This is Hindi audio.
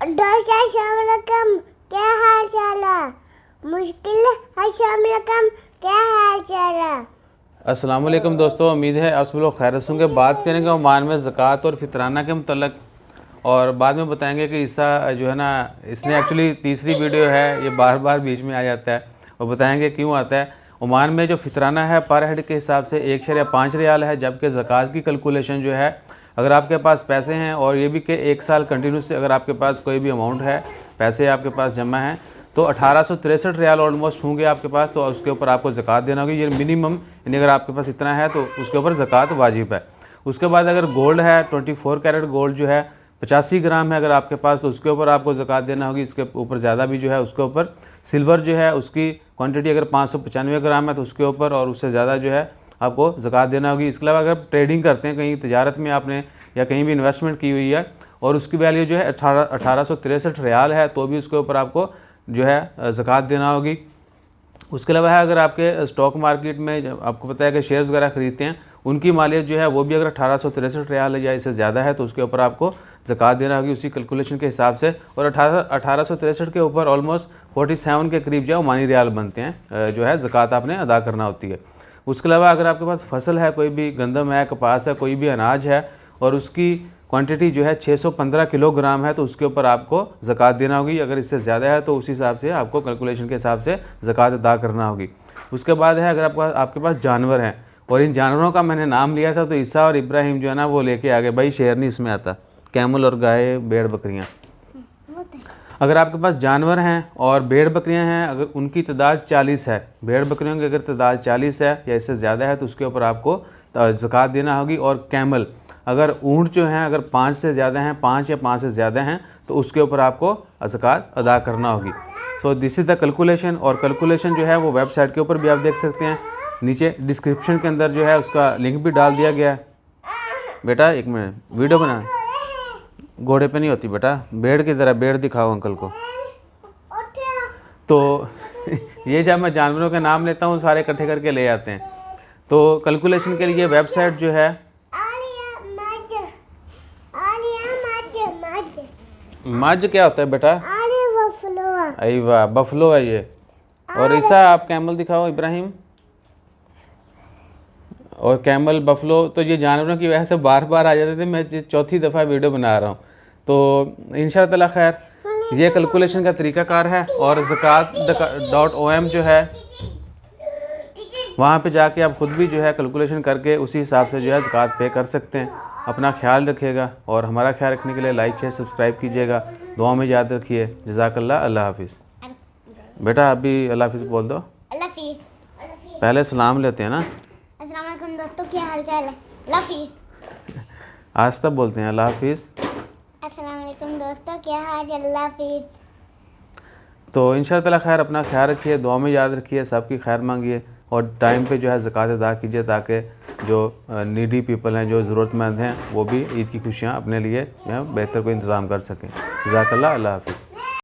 अस्सलामुअलैकुम, क्या हाल चाल है? मुश्किल अस्सलामुअलैकुम, क्या हाल चाल है? अस्सलामुअलैकुम दोस्तों, उम्मीद है आप सब लोग खैरियत होंगे। बात करेंगे ओमान में ज़कात और फितराना के मुतल्लक, और बाद में बताएंगे कि ईसा जो है ना, इसने एक्चुअली तीसरी वीडियो है, ये बार बार बीच में आ जाता है, और बताएंगे क्यों आता है। ओमान में जो फितराना है पर हेड के हिसाब से 1.5 रियाल है, जबकि ज़कात की कैलकुलेशन जो है, अगर आपके पास पैसे हैं और ये भी कि 1 साल कंटिन्यूस अगर आपके पास कोई भी अमाउंट है, पैसे आपके पास जमा हैं, तो 1863 रियाल ऑलमोस्ट होंगे आपके पास, तो उसके ऊपर आपको ज़कात देना होगी। ये मिनिमम, यानी अगर आपके पास इतना है तो उसके ऊपर ज़कात वाजिब है। उसके बाद अगर गोल्ड है, 24 कैरेट गोल्ड जो है 85 ग्राम है अगर आपके पास, तो उसके ऊपर आपको ज़कात देना होगी। इसके ऊपर ज़्यादा भी जो है उसके ऊपर। सिल्वर जो है उसकी क्वांटिटी अगर 595 ग्राम है तो उसके ऊपर, और उससे ज़्यादा जो है आपको ज़कात देना होगी। इसके अलावा अगर ट्रेडिंग करते हैं, कहीं तजारत में आपने या कहीं भी इन्वेस्टमेंट की हुई है और उसकी वैल्यू जो है 1863 रियाल है, तो भी उसके ऊपर आपको जो है ज़कात देना होगी। उसके अलावा है, अगर आपके स्टॉक मार्केट में आपको पता है कि शेयर्स वगैरह खरीदते हैं, उनकी मालियत जो है वो भी अगर 1863 रियाल है या इससे ज़्यादा है तो उसके ऊपर आपको ज़कात देना होगी उसी कैलकुलेशन के हिसाब से। और 1863 के ऊपर ऑलमोस्ट 47 के करीब जो है ओमानी रियाल बनते हैं, जो है ज़कात आपने अदा करना होती है। उसके अलावा अगर आपके पास फसल है, कोई भी गंदम है, कपास है, कोई भी अनाज है, और उसकी क्वांटिटी जो है 615 किलोग्राम है, तो उसके ऊपर आपको ज़कात देना होगी। अगर इससे ज़्यादा है तो उसी हिसाब से आपको कैलकुलेशन के हिसाब से ज़कात अदा करना होगी। उसके बाद है, अगर आपके पास जानवर हैं, और इन जानवरों का मैंने नाम लिया था तो ईसा और इब्राहिम जो है ना वो लेके आ गए। भाई शेर नहीं इसमें आता, कैमल और गाय, भेड़ बकरियाँ। अगर आपके पास जानवर हैं और भेड़ बकरियां हैं, अगर उनकी तादाद 40 है, भेड़ बकरियों की अगर तादाद 40 है या इससे ज़्यादा है तो उसके ऊपर आपको ज़कात देना होगी। और कैमल, अगर ऊँट जो हैं अगर 5 से ज़्यादा हैं, 5 या 5 से ज़्यादा हैं, तो उसके ऊपर आपको ज़कात अदा करना होगी। So this is the calculation. और कैलकुलेशन जो है वो वेबसाइट के ऊपर भी आप देख सकते हैं, नीचे डिस्क्रिप्शन के अंदर जो है उसका लिंक भी डाल दिया गया है। बेटा एक मिनट, वीडियो बना, घोड़े पे नहीं होती बेटा, भेड़ की तरह, भेड़ दिखाओ अंकल को। तो ये जब मैं जानवरों के नाम लेता हूँ सारे इकट्ठे करके ले आते हैं। तो कैलकुलेशन के लिए वेबसाइट जो है, मज क्या होता है बेटा? अरे वाह, बफलो है ये। और ईसा आप कैमल दिखाओ, इब्राहिम। और कैमल, बफलो, तो ये जानवरों की वजह से बार बार आ जाते थे। मैं चौथी दफ़ा वीडियो बना रहा हूँ। तो इंशाअल्लाह ताला खैर ये कैलकुलेशन का तरीक़ाकार है। और ज़कात.om जो है, वहाँ पे जाके आप ख़ुद भी जो है कैलकुलेशन करके उसी हिसाब से जो है ज़कात पे कर सकते हैं। अपना ख्याल रखिएगा, और हमारा ख्याल रखने के लिए लाइक शेयर सब्सक्राइब कीजिएगा। दुआ में याद रखिए। जज़ाकल्लाह, अल्लाह हाफिज़। बेटा अभी अल्लाह हाफिज़ बोल दो। अल्लाह हाफिज़। पहले सलाम लेते हैं ना। अस्सलाम वालेकुम दोस्तों, क्या हाल चाल है? अल्लाह हाफिज़। आज तक बोलते हैं अल्लाह हाफिज़। अस्सलाम वालेकुम दोस्तों, क्या हाल चाल? अल्लाह हाफिज़। तो इंशाअल्लाह ताला खैर अपना ख्याल रखिए, दुआ में याद रखिए, सबकी खैर मांगिए, और टाइम पे जो है ज़कात अदा कीजिए, ताकि जो नीडी पीपल हैं, जो ज़रूरतमंद हैं, वो भी ईद की खुशियाँ अपने लिए जो है बेहतर कोई इंतज़ाम कर सकें। जज़ाकल्लाह, अल्लाह हाफिज़।